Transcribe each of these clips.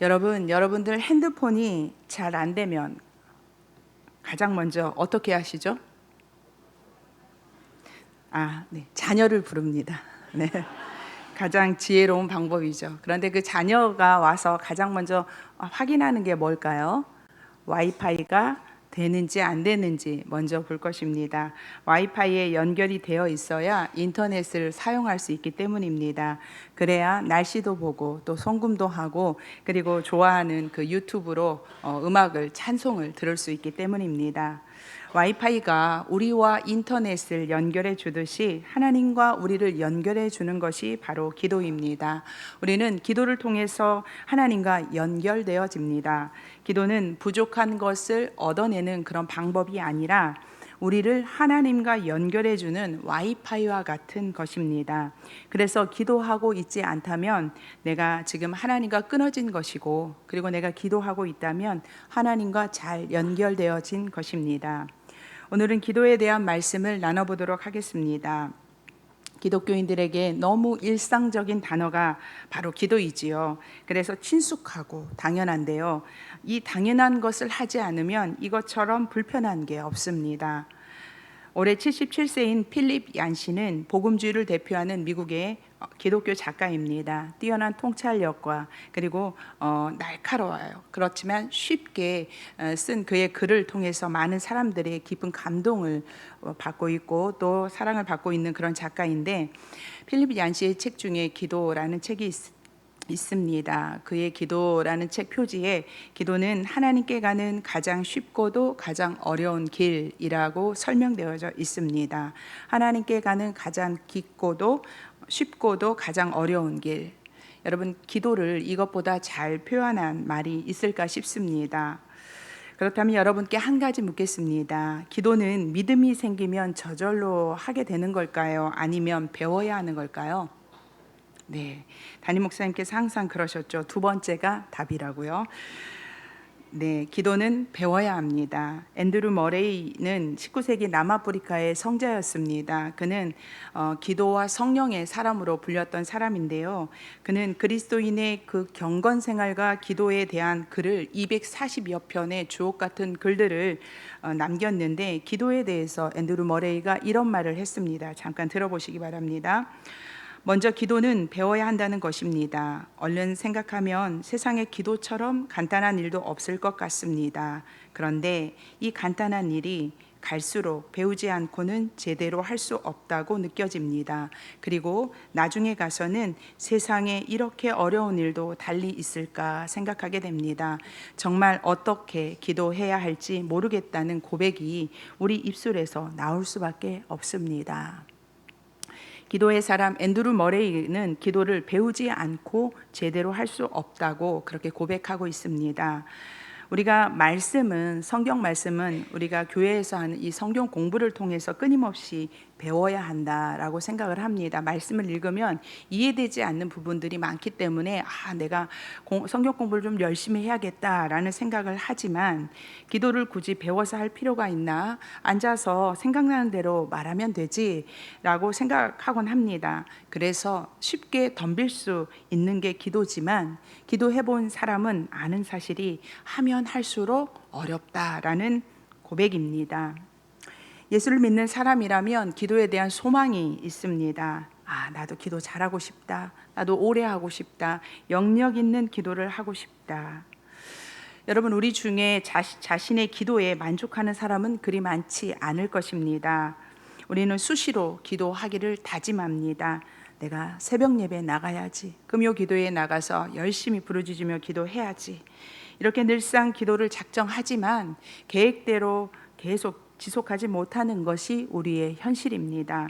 여러분들 핸드폰이 잘 안 되면 가장 먼저 어떻게 하시죠? 네, 자녀를 부릅니다. 네, 가장 지혜로운 방법이죠. 그런데 그 자녀가 와서 가장 먼저 확인하는 게 뭘까요? 와이파이가 되는지 안 되는지 먼저 볼 것입니다. 와이파이에 연결이 되어 있어야 인터넷을 사용할 수 있기 때문입니다. 그래야 날씨도 보고 또 송금도 하고 그리고 좋아하는 그 유튜브로 음악을 찬송을 들을 수 있기 때문입니다. 와이파이가 우리와 인터넷을 연결해 주듯이 하나님과 우리를 연결해 주는 것이 바로 기도입니다. 우리는 기도를 통해서 하나님과 연결되어집니다. 기도는 부족한 것을 얻어내는 그런 방법이 아니라 우리를 하나님과 연결해 주는 와이파이와 같은 것입니다. 그래서 기도하고 있지 않다면 내가 지금 하나님과 끊어진 것이고, 그리고 내가 기도하고 있다면 하나님과 잘 연결되어진 것입니다. 오늘은 기도에 대한 말씀을 나눠보도록 하겠습니다. 기독교인들에게 너무 일상적인 단어가 바로 기도이지요. 그래서 친숙하고 당연한데요. 이 당연한 것을 하지 않으면 이것처럼 불편한 게 없습니다. 올해 77세인 필립 얀 씨는 복음주의를 대표하는 미국의 기독교 작가입니다. 뛰어난 통찰력과 그리고 날카로워요. 그렇지만 쉽게 쓴 그의 글을 통해서 많은 사람들의 깊은 감동을 받고 있고 또 사랑을 받고 있는 그런 작가인데, 필립 얀 씨의 책 중에 기도라는 책이 있습니다. 그의 기도라는 책 표지에 기도는 하나님께 가는 가장 쉽고도 가장 어려운 길이라고 설명되어져 있습니다. 하나님께 가는 가장 깊고도 쉽고도 가장 어려운 길. 여러분, 기도를 이것보다 잘 표현한 말이 있을까 싶습니다. 그렇다면 여러분께 한 가지 묻겠습니다. 기도는 믿음이 생기면 저절로 하게 되는 걸까요? 아니면 배워야 하는 걸까요? 네, 담임 목사님께서 항상 그러셨죠. 두 번째가 답이라고요. 네, 기도는 배워야 합니다. 앤드루 머레이는 19세기 남아프리카의 성자였습니다. 그는 기도와 성령의 사람으로 불렸던 사람인데요. 그는 그리스도인의 그 경건 생활과 기도에 대한 글을 240여 편의 주옥 같은 글들을 남겼는데, 기도에 대해서 앤드루 머레이가 이런 말을 했습니다. 잠깐 들어보시기 바랍니다. 먼저 기도는 배워야 한다는 것입니다. 얼른 생각하면 세상에 기도처럼 간단한 일도 없을 것 같습니다. 그런데 이 간단한 일이 갈수록 배우지 않고는 제대로 할 수 없다고 느껴집니다. 그리고 나중에 가서는 세상에 이렇게 어려운 일도 달리 있을까 생각하게 됩니다. 정말 어떻게 기도해야 할지 모르겠다는 고백이 우리 입술에서 나올 수밖에 없습니다. 기도의 사람 앤드루 머레이는 기도를 배우지 않고 제대로 할 수 없다고 그렇게 고백하고 있습니다. 우리가 성경 말씀은 우리가 교회에서 하는 이 성경 공부를 통해서 끊임없이 배워야 한다라고 생각을 합니다. 말씀을 읽으면 이해되지 않는 부분들이 많기 때문에 내가 성경 공부를 좀 열심히 해야겠다라는 생각을 하지만, 기도를 굳이 배워서 할 필요가 있나? 앉아서 생각나는 대로 말하면 되지라고 생각하곤 합니다. 그래서 쉽게 덤빌 수 있는 게 기도지만, 기도해본 사람은 아는 사실이 하면 할수록 어렵다라는 고백입니다. 예수를 믿는 사람이라면 기도에 대한 소망이 있습니다. 나도 기도 잘하고 싶다. 나도 오래 하고 싶다. 영역 있는 기도를 하고 싶다. 여러분, 우리 중에 자신의 기도에 만족하는 사람은 그리 많지 않을 것입니다. 우리는 수시로 기도하기를 다짐합니다. 내가 새벽 예배에 나가야지. 금요 기도에 나가서 열심히 부르짖으며 기도해야지. 이렇게 늘상 기도를 작정하지만 계획대로 계속 지속하지 못하는 것이 우리의 현실입니다.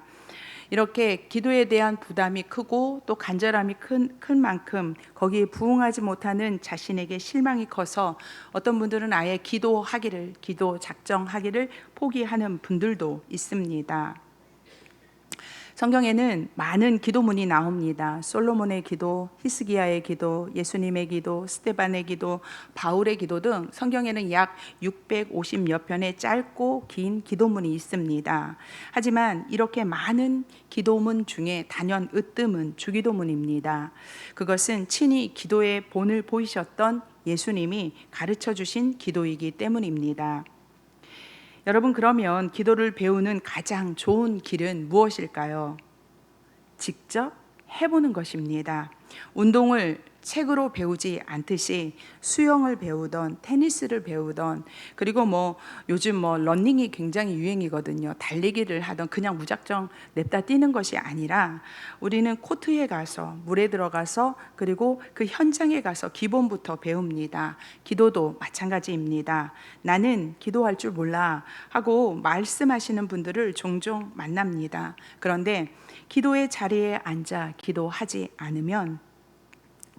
이렇게 기도에 대한 부담이 크고 또 간절함이 큰 만큼 거기에 부응하지 못하는 자신에게 실망이 커서 어떤 분들은 아예 기도 작정하기를 포기하는 분들도 있습니다. 성경에는 많은 기도문이 나옵니다. 솔로몬의 기도, 히스기야의 기도, 예수님의 기도, 스데반의 기도, 바울의 기도 등 성경에는 약 650여 편의 짧고 긴 기도문이 있습니다. 하지만 이렇게 많은 기도문 중에 단연 으뜸은 주기도문입니다. 그것은 친히 기도의 본을 보이셨던 예수님이 가르쳐 주신 기도이기 때문입니다. 여러분, 그러면 기도를 배우는 가장 좋은 길은 무엇일까요? 직접 해보는 것입니다. 운동을 책으로 배우지 않듯이 수영을 배우던 테니스를 배우던, 그리고 요즘 러닝이 굉장히 유행이거든요. 달리기를 하던, 그냥 무작정 냅다 뛰는 것이 아니라 우리는 코트에 가서 물에 들어가서 그리고 그 현장에 가서 기본부터 배웁니다. 기도도 마찬가지입니다. 나는 기도할 줄 몰라 하고 말씀하시는 분들을 종종 만납니다. 그런데 기도의 자리에 앉아 기도하지 않으면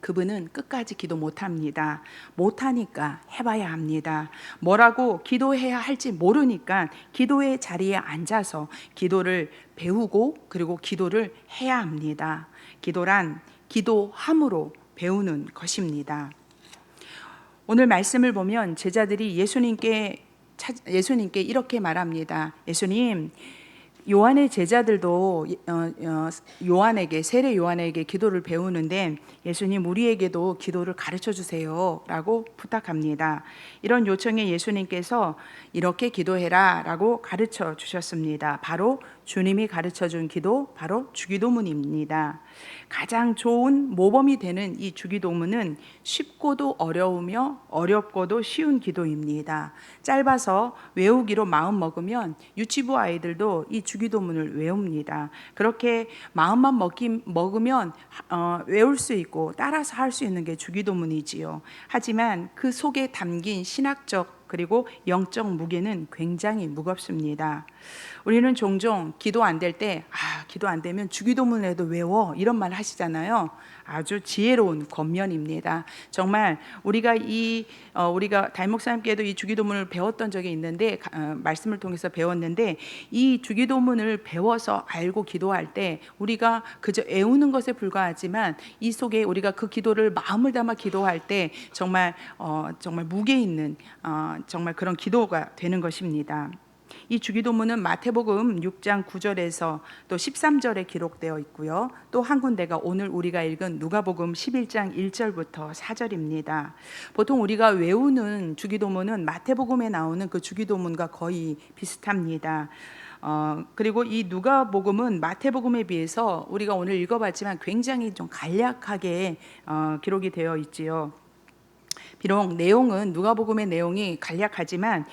그분은 끝까지 기도 못합니다. 못하니까 해봐야 합니다. 뭐라고 기도해야 할지 모르니까 기도의 자리에 앉아서 기도를 배우고 그리고 기도를 해야 합니다. 기도란 기도함으로 배우는 것입니다. 오늘 말씀을 보면 제자들이 예수님께 이렇게 말합니다. 예수님, 요한의 제자들도 세례 요한에게 기도를 배우는데 예수님, 우리에게도 기도를 가르쳐 주세요 라고 부탁합니다. 이런 요청에 예수님께서 이렇게 기도해라 라고 가르쳐 주셨습니다. 바로 주님이 가르쳐 준 기도, 바로 주기도문입니다. 가장 좋은 모범이 되는 이 주기도문은 쉽고도 어려우며 어렵고도 쉬운 기도입니다. 짧아서 외우기로 마음 먹으면 유치부 아이들도 이 주기도문을 외웁니다. 그렇게 마음만 먹으면 외울 수 있고 따라서 할 수 있는 게 주기도문이지요. 하지만 그 속에 담긴 신학적 그리고 영적 무게는 굉장히 무겁습니다. 우리는 종종 기도 안 될 때 기도 안 되면 주기도문이라도 외워 이런 말 하시잖아요. 아주 지혜로운 권면입니다. 정말 우리가 담임 목사님께도 이 주기도문을 배웠던 적이 있는데 말씀을 통해서 배웠는데 이 주기도문을 배워서 알고 기도할 때 우리가 그저 애우는 것에 불과하지만 이 속에 우리가 그 기도를 마음을 담아 기도할 때 정말 무게 있는 정말 그런 기도가 되는 것입니다. 이 주기도문은 마태복음 6장 9절에서 또 13절에 기록되어 있고요. 또 한 군데가 오늘 우리가 읽은 누가복음 11장 1절부터 4절입니다. 보통 우리가 외우는 주기도문은 마태복음에 나오는 그 주기도문과 거의 비슷합니다. 그리고 이 누가복음은 마태복음에 비해서 우리가 오늘 읽어봤지만 굉장히 좀 간략하게 기록이 되어 있지요. 비록 내용은 누가복음의 내용이 간략하지만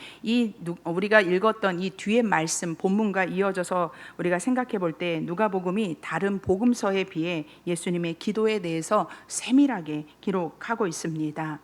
우리가 읽었던 이 뒤의 말씀 본문과 이어져서 우리가 생각해 볼 때 누가복음이 다른 복음서에 비해 예수님의 기도에 대해서 세밀하게 기록하고 있습니다.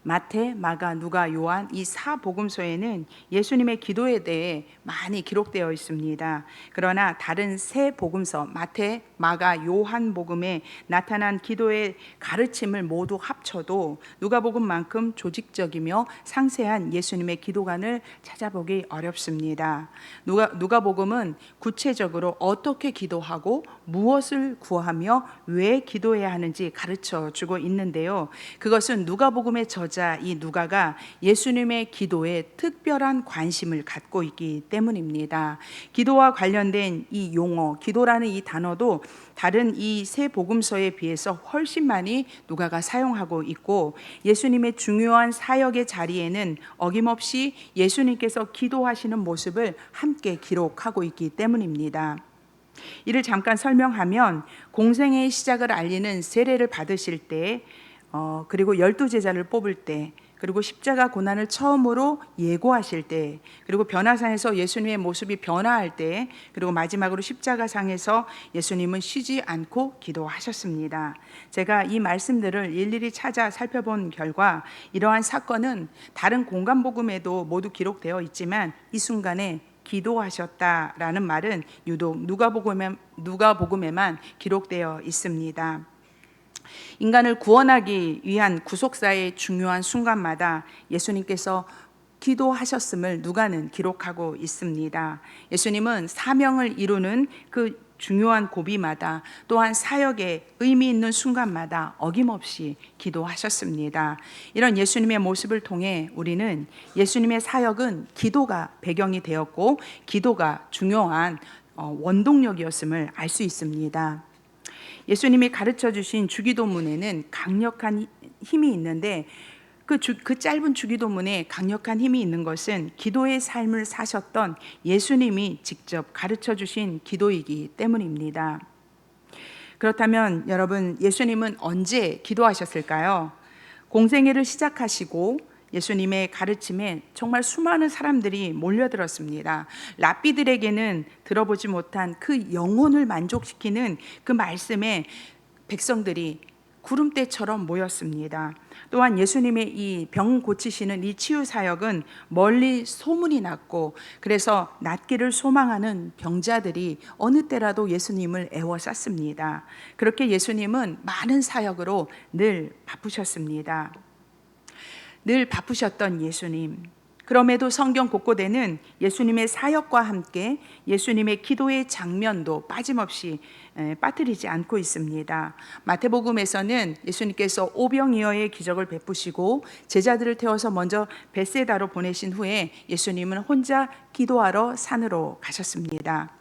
마태, 마가, 누가, 요한 이 4복음서에는 예수님의 기도에 대해 많이 기록되어 있습니다. 그러나 다른 세 복음서 마태, 마가, 요한 복음에 나타난 기도의 가르침을 모두 합쳐도 누가복음만큼 조직적이며 상세한 예수님의 기도관을 찾아보기 어렵습니다. 누가복음은 구체적으로 어떻게 기도하고 무엇을 구하며 왜 기도해야 하는지 가르쳐 주고 있는데요. 그것은 누가복음의 저자 이 누가가 예수님의 기도에 특별한 관심을 갖고 있기 때문입니다. 기도와 관련된 이 용어, 기도라는 이 단어도 다른 이 세 복음서에 비해서 훨씬 많이 누가가 사용하고 있고 예수님의 중요한 사역의 자리에는 어김없이 예수님께서 기도하시는 모습을 함께 기록하고 있기 때문입니다. 이를 잠깐 설명하면 공생의 시작을 알리는 세례를 받으실 때 그리고 12제자를 뽑을 때, 그리고 십자가 고난을 처음으로 예고하실 때, 그리고 변화산에서 예수님의 모습이 변화할 때, 그리고 마지막으로 십자가상에서 예수님은 쉬지 않고 기도하셨습니다. 제가 이 말씀들을 일일이 찾아 살펴본 결과 이러한 사건은 다른 공간복음에도 모두 기록되어 있지만 이 순간에 기도하셨다라는 말은 유독 누가복음에만 기록되어 있습니다. 인간을 구원하기 위한 구속사의 중요한 순간마다 예수님께서 기도하셨음을 누가는 기록하고 있습니다. 예수님은 사명을 이루는 그 중요한 고비마다 또한 사역에 의미 있는 순간마다 어김없이 기도하셨습니다. 이런 예수님의 모습을 통해 우리는 예수님의 사역은 기도가 배경이 되었고 기도가 중요한 원동력이었음을 알 수 있습니다. 예수님이 가르쳐 주신 주기도문에는 강력한 힘이 있는데 그 짧은 주기도문에 강력한 힘이 있는 것은 기도의 삶을 사셨던 예수님이 직접 가르쳐 주신 기도이기 때문입니다. 그렇다면 여러분, 예수님은 언제 기도하셨을까요? 공생애를 시작하시고 예수님의 가르침에 정말 수많은 사람들이 몰려들었습니다. 랍비들에게는 들어보지 못한 그 영혼을 만족시키는 그 말씀에 백성들이 구름대처럼 모였습니다. 또한 예수님의 이 병 고치시는 이 치유 사역은 멀리 소문이 났고, 그래서 낫기를 소망하는 병자들이 어느 때라도 예수님을 애워쌌습니다. 그렇게 예수님은 많은 사역으로 늘 바쁘셨습니다. 늘 바쁘셨던 예수님. 그럼에도 성경 곳곳에는 예수님의 사역과 함께 예수님의 기도의 장면도 빠짐없이 빠뜨리지 않고 있습니다. 마태복음에서는 예수님께서 오병이어의 기적을 베푸시고 제자들을 태워서 먼저 벳세다로 보내신 후에 예수님은 혼자 기도하러 산으로 가셨습니다.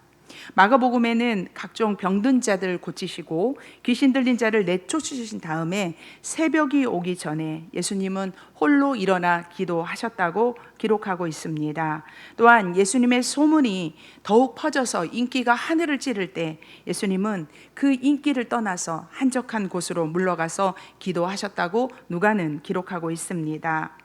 마가복음에는 각종 병든 자들을 고치시고 귀신 들린 자를 내쫓으신 다음에 새벽이 오기 전에 예수님은 홀로 일어나 기도하셨다고 기록하고 있습니다. 또한 예수님의 소문이 더욱 퍼져서 인기가 하늘을 찌를 때 예수님은 그 인기를 떠나서 한적한 곳으로 물러가서 기도하셨다고 누가는 기록하고 있습니다.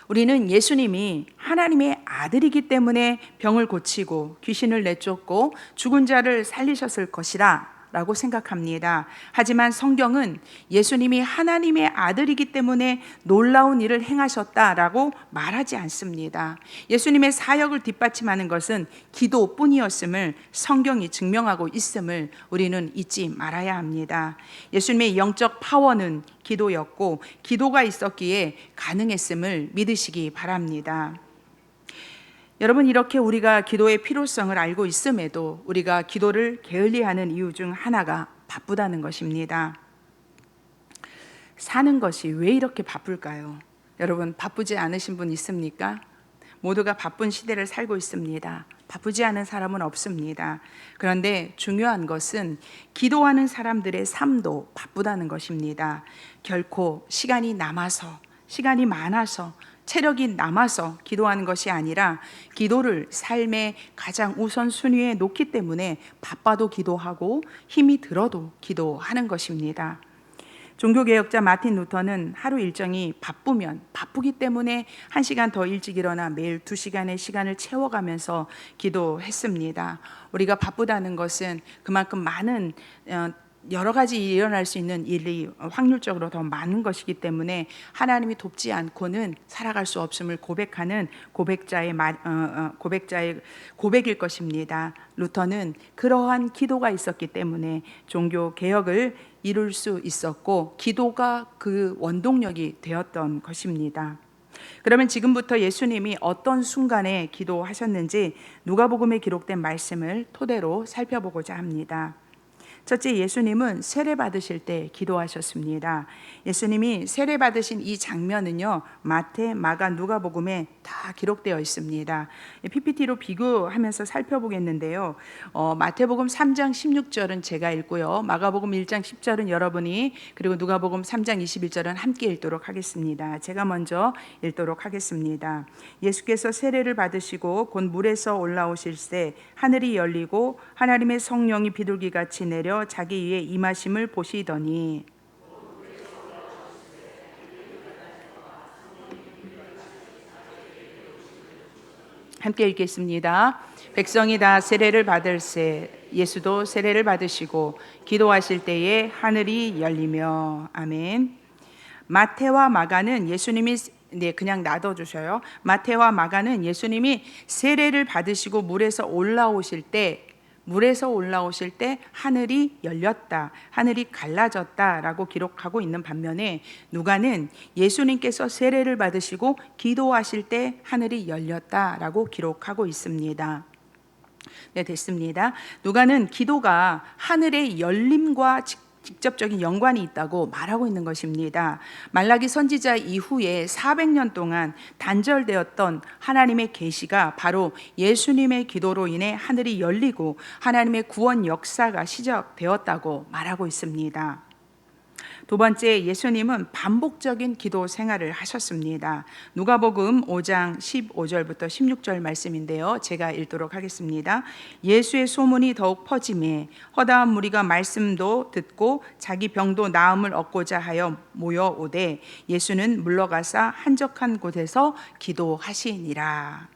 우리는 예수님이 하나님의 아들이기 때문에 병을 고치고 귀신을 내쫓고 죽은 자를 살리셨을 것이라 라고 생각합니다. 하지만 성경은 예수님이 하나님의 아들이기 때문에 놀라운 일을 행하셨다라고 말하지 않습니다. 예수님의 사역을 뒷받침하는 것은 기도뿐이었음을 성경이 증명하고 있음을 우리는 잊지 말아야 합니다. 예수님의 영적 파워는 기도였고 기도가 있었기에 가능했음을 믿으시기 바랍니다. 여러분, 이렇게 우리가 기도의 필요성을 알고 있음에도 우리가 기도를 게을리하는 이유 중 하나가 바쁘다는 것입니다. 사는 것이 왜 이렇게 바쁠까요? 여러분, 바쁘지 않으신 분 있습니까? 모두가 바쁜 시대를 살고 있습니다. 바쁘지 않은 사람은 없습니다. 그런데 중요한 것은 기도하는 사람들의 삶도 바쁘다는 것입니다. 결코 시간이 남아서, 시간이 많아서, 체력이 남아서 기도하는 것이 아니라 기도를 삶의 가장 우선순위에 놓기 때문에 바빠도 기도하고 힘이 들어도 기도하는 것입니다. 종교개혁자 마틴 루터는 하루 일정이 바쁘면 바쁘기 때문에 1시간 더 일찍 일어나 매일 2시간의 시간을 채워가면서 기도했습니다. 우리가 바쁘다는 것은 그만큼 많은 여러 가지 일어날 수 있는 일이 확률적으로 더 많은 것이기 때문에 하나님이 돕지 않고는 살아갈 수 없음을 고백하는 고백자의 고백일 것입니다. 루터는 그러한 기도가 있었기 때문에 종교 개혁을 이룰 수 있었고 기도가 그 원동력이 되었던 것입니다. 그러면 지금부터 예수님이 어떤 순간에 기도하셨는지 누가복음에 기록된 말씀을 토대로 살펴보고자 합니다. 첫째, 예수님은 세례 받으실 때 기도하셨습니다. 예수님이 세례 받으신 이 장면은요, 마태, 마가, 누가복음에 다 기록되어 있습니다. PPT로 비교하면서 살펴보겠는데요. 마태복음 3장 16절은 제가 읽고요. 마가복음 1장 10절은 여러분이, 그리고 누가복음 3장 21절은 함께 읽도록 하겠습니다. 제가 먼저 읽도록 하겠습니다. 예수께서 세례를 받으시고 곧 물에서 올라오실 때 하늘이 열리고 하나님의 성령이 비둘기같이 내려 자기 위에 임하심을 보시더니 함께 읽겠습니다. 백성이 다 세례를 받을세 예수도 세례를 받으시고 기도하실 때에 하늘이 열리며. 아멘. 마태와 마가는 예수님이 그냥 놔둬주셔요. 마태와 마가는 예수님이 세례를 받으시고 물에서 올라오실 때 하늘이 열렸다, 하늘이 갈라졌다라고 기록하고 있는 반면에 누가는 예수님께서 세례를 받으시고 기도하실 때 하늘이 열렸다라고 기록하고 있습니다. 네, 됐습니다. 누가는 기도가 하늘의 열림과 직접적인 연관이 있다고 말하고 있는 것입니다. 말라기 선지자 이후에 400년 동안 단절되었던 하나님의 계시가 바로 예수님의 기도로 인해 하늘이 열리고 하나님의 구원 역사가 시작되었다고 말하고 있습니다. 두 번째, 예수님은 반복적인 기도 생활을 하셨습니다. 누가복음 5장 15절부터 16절 말씀인데요. 제가 읽도록 하겠습니다. 예수의 소문이 더욱 퍼지매 허다한 무리가 말씀도 듣고 자기 병도 나음을 얻고자 하여 모여오되 예수는 물러가사 한적한 곳에서 기도하시니라.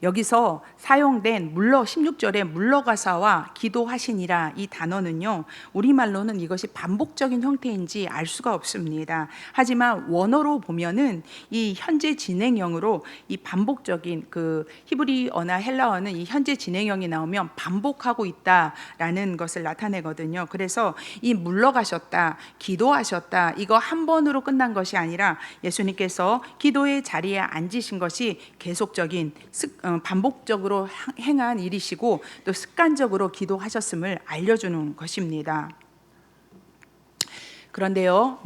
여기서 사용된 16절에 물러가사와 기도하시니라 이 단어는요, 우리말로는 이것이 반복적인 형태인지 알 수가 없습니다. 하지만 원어로 보면은 이 현재 진행형으로 이 반복적인 히브리어나 헬라어는 이 현재 진행형이 나오면 반복하고 있다라는 것을 나타내거든요. 그래서 이 물러가셨다, 기도하셨다, 이거 한 번으로 끝난 것이 아니라 예수님께서 기도의 자리에 앉으신 것이 계속적인 반복적으로 행한 일이시고 또 습관적으로 기도하셨음을 알려주는 것입니다. 그런데요,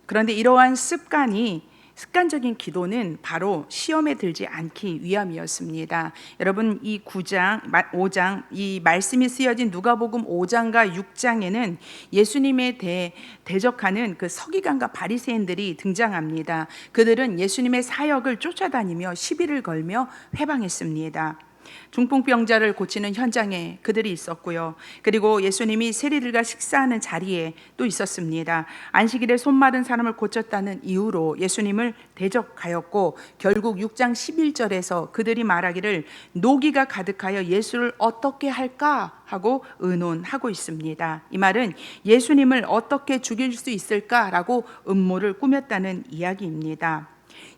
그런데 이러한 습관적인 기도는 바로 시험에 들지 않기 위함이었습니다. 여러분, 이 5장, 이 말씀이 쓰여진 누가복음 5장과 6장에는 예수님에 대적하는 그 서기관과 바리새인들이 등장합니다. 그들은 예수님의 사역을 쫓아다니며 시비를 걸며 회방했습니다. 중풍병자를 고치는 현장에 그들이 있었고요. 그리고 예수님이 세리들과 식사하는 자리에 또 있었습니다. 안식일에 손 마른 사람을 고쳤다는 이유로 예수님을 대적하였고 결국 6장 11절에서 그들이 말하기를 노기가 가득하여 예수를 어떻게 할까 하고 의논하고 있습니다. 이 말은 예수님을 어떻게 죽일 수 있을까라고 음모를 꾸몄다는 이야기입니다.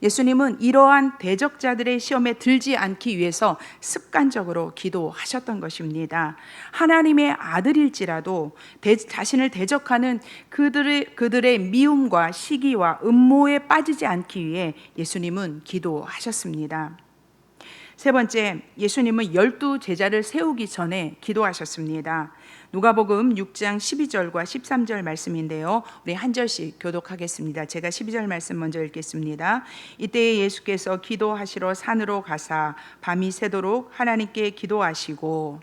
예수님은 이러한 대적자들의 시험에 들지 않기 위해서 습관적으로 기도하셨던 것입니다. 하나님의 아들일지라도 자신을 대적하는 그들의 미움과 시기와 음모에 빠지지 않기 위해 예수님은 기도하셨습니다. 세 번째, 예수님은 12 제자를 세우기 전에 기도하셨습니다. 누가복음 6장 12절과 13절 말씀인데요. 우리 한 절씩 교독하겠습니다. 제가 12절 말씀 먼저 읽겠습니다. 이때에 예수께서 기도하시러 산으로 가사 밤이 새도록 하나님께 기도하시고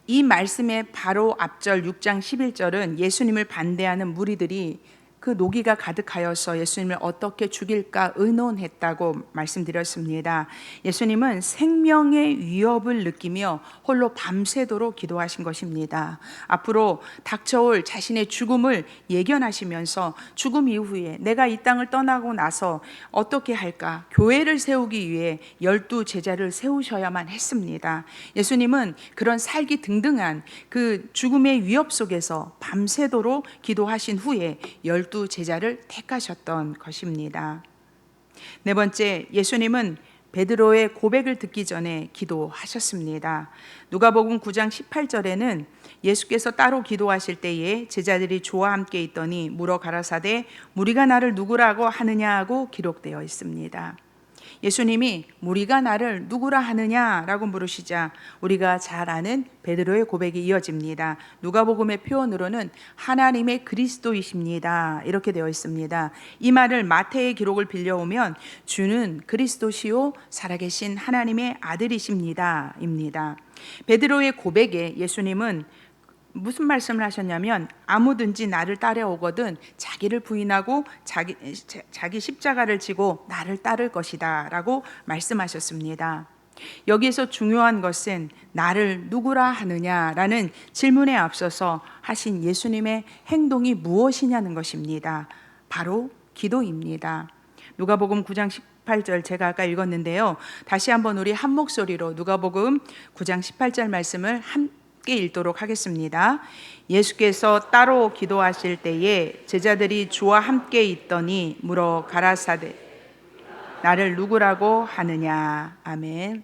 이 말씀의 바로 앞절 6장 11절은 예수님을 반대하는 무리들이 그 노기가 가득하여서 예수님을 어떻게 죽일까 의논했다고 말씀드렸습니다. 예수님은 생명의 위협을 느끼며 홀로 밤새도록 기도하신 것입니다. 앞으로 닥쳐올 자신의 죽음을 예견하시면서 죽음 이후에 내가 이 땅을 떠나고 나서 어떻게 할까? 교회를 세우기 위해 12 제자를 세우셔야만 했습니다. 예수님은 그런 살기 등등한 그 죽음의 위협 속에서 밤새도록 기도하신 후에 12 제자를 택하셨던 것입니다. 네 번째, 예수님은 베드로의 고백을 듣기 전에 기도하셨습니다. 누가복음 9장 18절에는 예수께서 따로 기도하실 때에 제자들이 주와 함께 있더니 물어 가라사대 무리가 나를 누구라고 하느냐 하고 기록되어 있습니다. 예수님이 무리가 나를 누구라 하느냐라고 물으시자 우리가 잘 아는 베드로의 고백이 이어집니다. 누가복음의 표현으로는 하나님의 그리스도이십니다 이렇게 되어 있습니다. 이 말을 마태의 기록을 빌려오면 주는 그리스도시요 살아계신 하나님의 아들이십니다 입니다. 베드로의 고백에 예수님은 무슨 말씀을 하셨냐면 아무든지 나를 따라오거든 자기를 부인하고 자기 십자가를 지고 나를 따를 것이다 라고 말씀하셨습니다. 여기에서 중요한 것은 나를 누구라 하느냐라는 질문에 앞서서 하신 예수님의 행동이 무엇이냐는 것입니다. 바로 기도입니다. 누가복음 9장 18절 제가 아까 읽었는데요. 다시 한번 우리 한 목소리로 누가복음 9장 18절 말씀을 함께 읽도록 하겠습니다. 예수께서 따로 기도하실 때에 제자들이 주와 함께 있더니 물어 가라사대 나를 누구라고 하느냐. 아멘.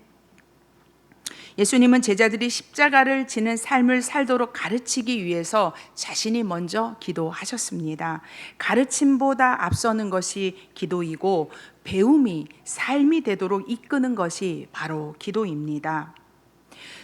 예수님은 제자들이 십자가를 지는 삶을 살도록 가르치기 위해서 자신이 먼저 기도하셨습니다. 가르침보다 앞서는 것이 기도이고 배움이 삶이 되도록 이끄는 것이 바로 기도입니다.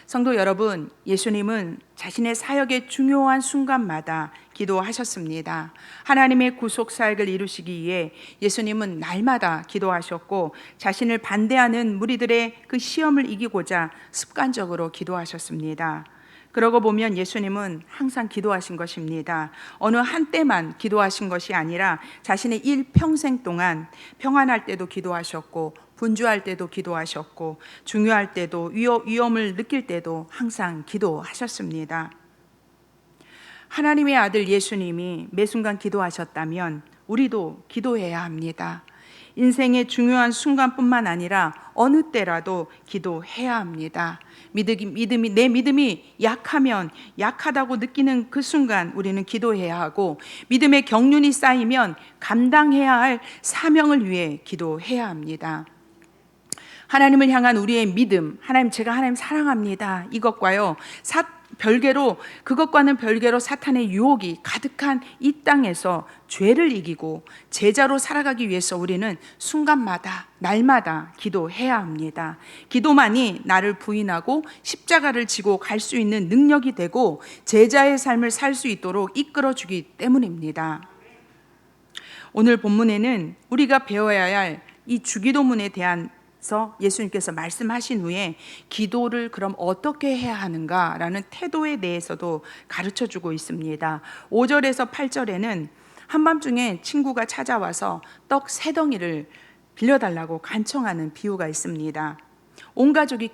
성도 여러분, 예수님은 자신의 사역의 중요한 순간마다 기도하셨습니다. 하나님의 구속 사역을 이루시기 위해 예수님은 날마다 기도하셨고 자신을 반대하는 무리들의 그 시험을 이기고자 습관적으로 기도하셨습니다. 그러고 보면 예수님은 항상 기도하신 것입니다. 어느 한때만 기도하신 것이 아니라 자신의 일평생 동안 평안할 때도 기도하셨고 분주할 때도 기도하셨고 중요할 때도 위험을 느낄 때도 항상 기도하셨습니다. 하나님의 아들 예수님이 매 순간 기도하셨다면 우리도 기도해야 합니다. 인생의 중요한 순간뿐만 아니라 어느 때라도 기도해야 합니다. 내 믿음이 약하면 약하다고 느끼는 그 순간 우리는 기도해야 하고 믿음의 경륜이 쌓이면 감당해야 할 사명을 위해 기도해야 합니다. 하나님을 향한 우리의 믿음, 제가 하나님 사랑합니다. 이것과요, 그것과는 별개로 사탄의 유혹이 가득한 이 땅에서 죄를 이기고 제자로 살아가기 위해서 우리는 순간마다, 날마다 기도해야 합니다. 기도만이 나를 부인하고 십자가를 지고 갈 수 있는 능력이 되고 제자의 삶을 살 수 있도록 이끌어주기 때문입니다. 오늘 본문에는 우리가 배워야 할 이 주기도문에 대한 예수님께서 말씀하신 후에 기도를 그럼 어떻게 해야 하는가라는 태도에 대해서도 가르쳐주고 있습니다. 5절에서 8절에는 한밤중에 친구가 찾아와서 떡 3덩이를 빌려달라고 간청하는 비유가 있습니다. 온 가족이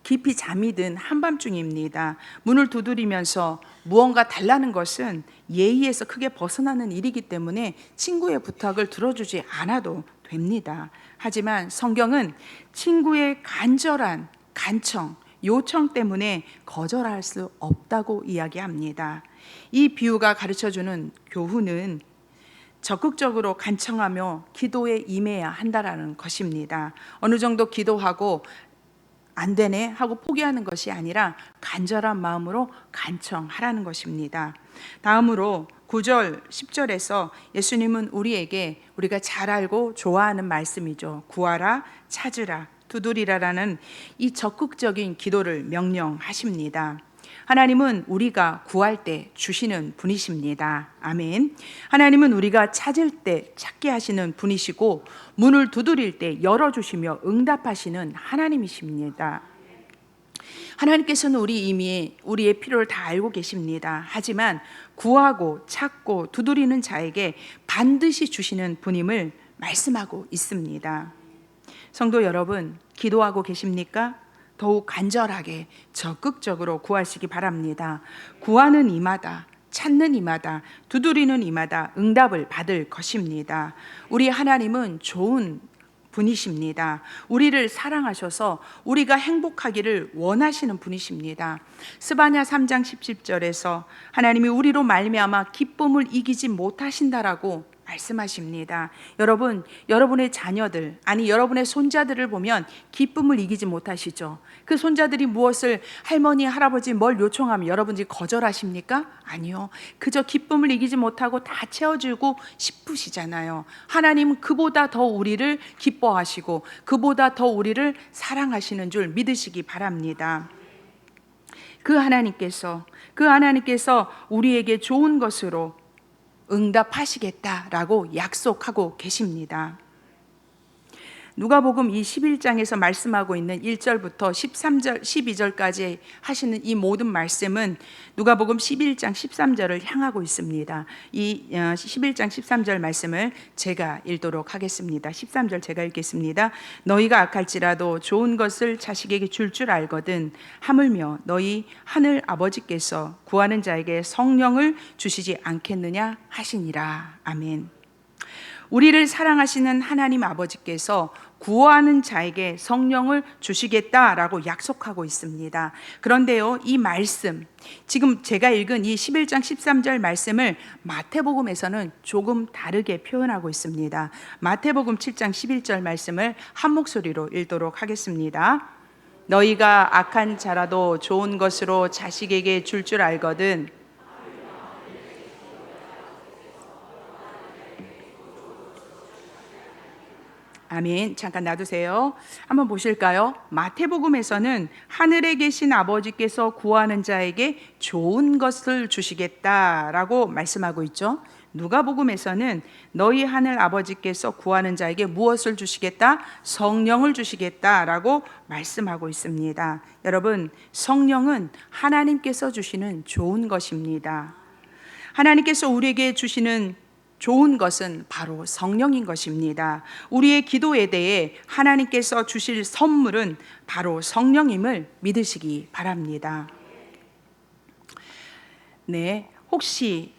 깊이 잠이 든 한밤중입니다. 문을 두드리면서 무언가 달라는 것은 예의에서 크게 벗어나는 일이기 때문에 친구의 부탁을 들어주지 않아도 됩니다. 하지만 성경은 친구의 간절한 간청, 요청 때문에 거절할 수 없다고 이야기합니다. 이 비유가 가르쳐주는 교훈은 적극적으로 간청하며 기도에 임해야 한다라는 것입니다. 어느 정도 기도하고 안 되네 하고 포기하는 것이 아니라 간절한 마음으로 간청하라는 것입니다. 다음으로 9절, 10절에서 예수님은 우리가 잘 알고 좋아하는 말씀이죠. 구하라, 찾으라, 두드리라라는 이 적극적인 기도를 명령하십니다. 하나님은 우리가 구할 때 주시는 분이십니다. 아멘. 하나님은 우리가 찾을 때 찾게 하시는 분이시고 문을 두드릴 때 열어주시며 응답하시는 하나님이십니다. 하나님께서는 이미 우리의 필요를 다 알고 계십니다. 하지만 구하고 찾고 두드리는 자에게 반드시 주시는 분임을 말씀하고 있습니다. 성도 여러분, 기도하고 계십니까? 더욱 간절하게 적극적으로 구하시기 바랍니다. 구하는 이마다, 찾는 이마다, 두드리는 이마다 응답을 받을 것입니다. 우리 하나님은 좋은 분이십니다. 우리를 사랑하셔서 우리가 행복하기를 원하시는 분이십니다. 스바냐 3장 17절에서 하나님이 우리로 말미암아 기쁨을 이기지 못하신다라고 말씀하십니다. 여러분, 여러분의 자녀들, 여러분의 손자들을 보면 기쁨을 이기지 못하시죠? 그 손자들이 무엇을 할머니, 할아버지 뭘 요청하면 여러분들이 거절하십니까? 아니요. 그저 기쁨을 이기지 못하고 다 채워주고 싶으시잖아요. 하나님은 그보다 더 우리를 기뻐하시고 그보다 더 우리를 사랑하시는 줄 믿으시기 바랍니다. 그 하나님께서 우리에게 좋은 것으로 응답하시겠다라고 약속하고 계십니다. 누가복음 이 11장에서 말씀하고 있는 1절부터 13절, 12절까지 하시는 이 모든 말씀은 누가복음 11장 13절을 향하고 있습니다. 이 11장 13절 말씀을 제가 읽도록 하겠습니다. 13절 제가 읽겠습니다. 너희가 악할지라도 좋은 것을 자식에게 줄 알거든 하물며 너희 하늘 아버지께서 구하는 자에게 성령을 주시지 않겠느냐 하시니라. 아멘. 우리를 사랑하시는 하나님 아버지께서 구하는 자에게 성령을 주시겠다라고 약속하고 있습니다. 그런데요, 이 말씀, 지금 제가 읽은 이 11장 13절 말씀을 마태복음에서는 조금 다르게 표현하고 있습니다. 마태복음 7장 11절 말씀을 한 목소리로 읽도록 하겠습니다. 너희가 악한 자라도 좋은 것으로 자식에게 줄 줄 알거든. 아멘. 잠깐 놔두세요. 한번 보실까요? 마태복음에서는 하늘에 계신 아버지께서 구하는 자에게 좋은 것을 주시겠다라고 말씀하고 있죠. 누가복음에서는 너희 하늘 아버지께서 구하는 자에게 무엇을 주시겠다? 성령을 주시겠다라고 말씀하고 있습니다. 여러분, 성령은 하나님께서 주시는 좋은 것입니다. 하나님께서 우리에게 주시는 좋은 것은 바로 성령인 것입니다. 우리의 기도에 대해 하나님께서 주실 선물은 바로 성령임을 믿으시기 바랍니다. 네, 혹시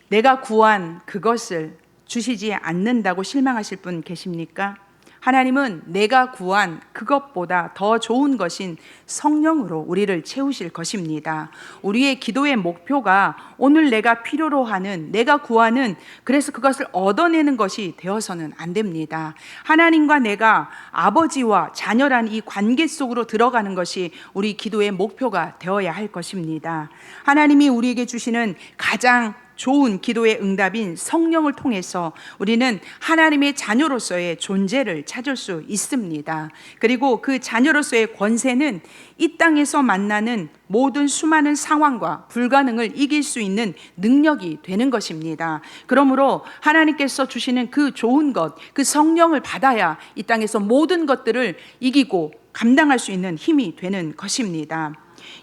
내가 구한 그것을 주시지 않는다고 실망하실 분 계십니까? 하나님은 내가 구한 그것보다 더 좋은 것인 성령으로 우리를 채우실 것입니다. 우리의 기도의 목표가 오늘 내가 필요로 하는, 내가 구하는, 그래서 그것을 얻어내는 것이 되어서는 안 됩니다. 하나님과 내가 아버지와 자녀란 이 관계 속으로 들어가는 것이 우리 기도의 목표가 되어야 할 것입니다. 하나님이 우리에게 주시는 가장 좋은 기도의 응답인 성령을 통해서 우리는 하나님의 자녀로서의 존재를 찾을 수 있습니다. 그리고 그 자녀로서의 권세는 이 땅에서 만나는 모든 수많은 상황과 불가능을 이길 수 있는 능력이 되는 것입니다. 그러므로 하나님께서 주시는 그 좋은 것, 그 성령을 받아야 이 땅에서 모든 것들을 이기고 감당할 수 있는 힘이 되는 것입니다.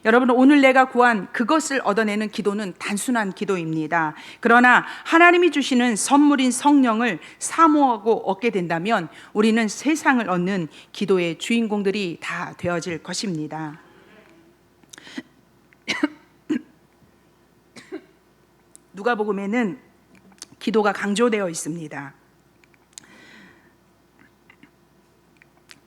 여러분, 오늘 내가 구한 그것을 얻어내는 기도는 단순한 기도입니다. 그러나 하나님이 주시는 선물인 성령을 사모하고 얻게 된다면 우리는 세상을 얻는 기도의 주인공들이 다 되어질 것입니다. 누가복음에는 기도가 강조되어 있습니다.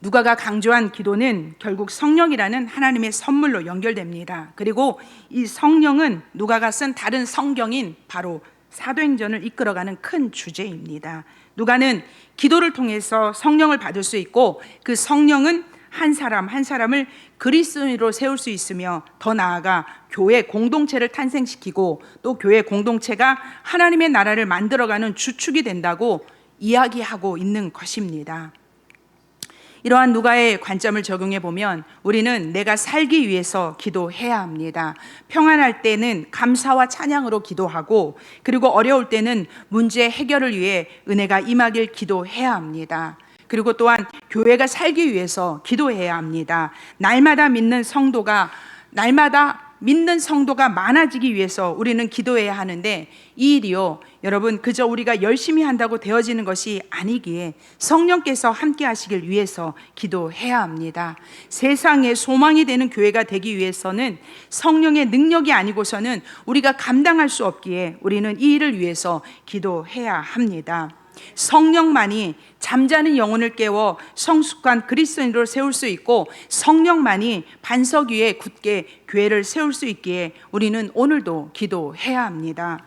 누가가 강조한 기도는 결국 성령이라는 하나님의 선물로 연결됩니다. 그리고 이 성령은 누가가 쓴 다른 성경인 바로 사도행전을 이끌어가는 큰 주제입니다. 누가는 기도를 통해서 성령을 받을 수 있고 그 성령은 한 사람 한 사람을 그리스도인으로 세울 수 있으며 더 나아가 교회 공동체를 탄생시키고 또 교회 공동체가 하나님의 나라를 만들어가는 주축이 된다고 이야기하고 있는 것입니다. 이러한 누가의 관점을 적용해 보면 우리는 내가 살기 위해서 기도해야 합니다. 평안할 때는 감사와 찬양으로 기도하고, 그리고 어려울 때는 문제 해결을 위해 은혜가 임하길 기도해야 합니다. 그리고 또한 교회가 살기 위해서 기도해야 합니다. 날마다 믿는 성도가 많아지기 위해서 우리는 기도해야 하는데, 이 일이요, 여러분, 그저 우리가 열심히 한다고 되어지는 것이 아니기에 성령께서 함께 하시길 위해서 기도해야 합니다. 세상에 소망이 되는 교회가 되기 위해서는 성령의 능력이 아니고서는 우리가 감당할 수 없기에 우리는 이 일을 위해서 기도해야 합니다. 성령만이 잠자는 영혼을 깨워 성숙한 그리스도인으로 세울 수 있고, 성령만이 반석 위에 굳게 교회를 세울 수 있기에 우리는 오늘도 기도해야 합니다.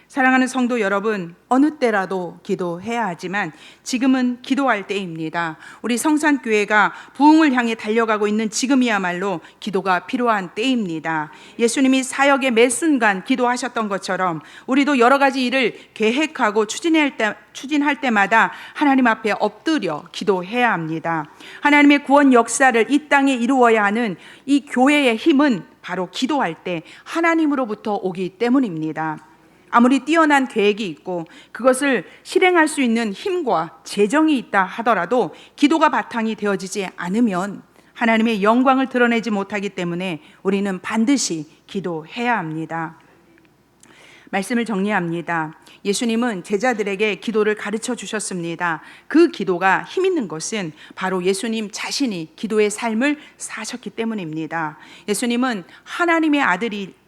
사랑하는 성도 여러분, 어느 때라도 기도해야 하지만 지금은 기도할 때입니다. 우리 성산교회가 부흥을 향해 달려가고 있는 지금이야말로 기도가 필요한 때입니다. 예수님이 사역의 매 순간 기도하셨던 것처럼 우리도 여러 가지 일을 계획하고 추진할 때마다 하나님 앞에 엎드려 기도해야 합니다. 하나님의 구원 역사를 이 땅에 이루어야 하는 이 교회의 힘은 바로 기도할 때 하나님으로부터 오기 때문입니다. 아무리 뛰어난 계획이 있고 그것을 실행할 수 있는 힘과 재정이 있다 하더라도 기도가 바탕이 되어지지 않으면 하나님의 영광을 드러내지 못하기 때문에 우리는 반드시 기도해야 합니다. 말씀을 정리합니다. 예수님은 제자들에게 기도를 가르쳐 주셨습니다. 그 기도가 힘 있는 것은 바로 예수님 자신이 기도의 삶을 사셨기 때문입니다. 예수님은 하나님의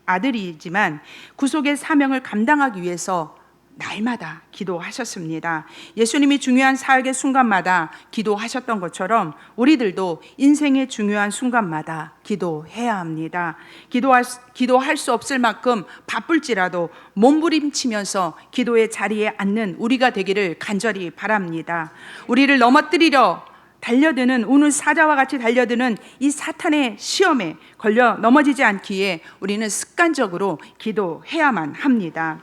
아들이지만 구속의 사명을 감당하기 위해서 날마다 기도하셨습니다. 예수님이 중요한 사역의 순간마다 기도하셨던 것처럼 우리들도 인생의 중요한 순간마다 기도해야 합니다. 기도할 수 없을 만큼 바쁠지라도 몸부림치면서 기도의 자리에 앉는 우리가 되기를 간절히 바랍니다. 우리를 넘어뜨리려 달려드는 오늘 사자와 같이 달려드는 이 사탄의 시험에 걸려 넘어지지 않기에 우리는 습관적으로 기도해야만 합니다.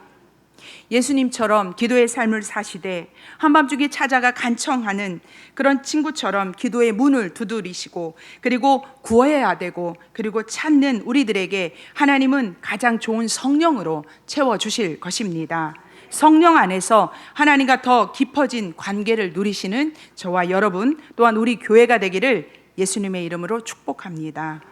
예수님처럼 기도의 삶을 사시되 한밤중에 찾아가 간청하는 그런 친구처럼 기도의 문을 두드리시고 그리고 구해야 되고 그리고 찾는 우리들에게 하나님은 가장 좋은 성령으로 채워주실 것입니다. 성령 안에서 하나님과 더 깊어진 관계를 누리시는 저와 여러분 또한 우리 교회가 되기를 예수님의 이름으로 축복합니다.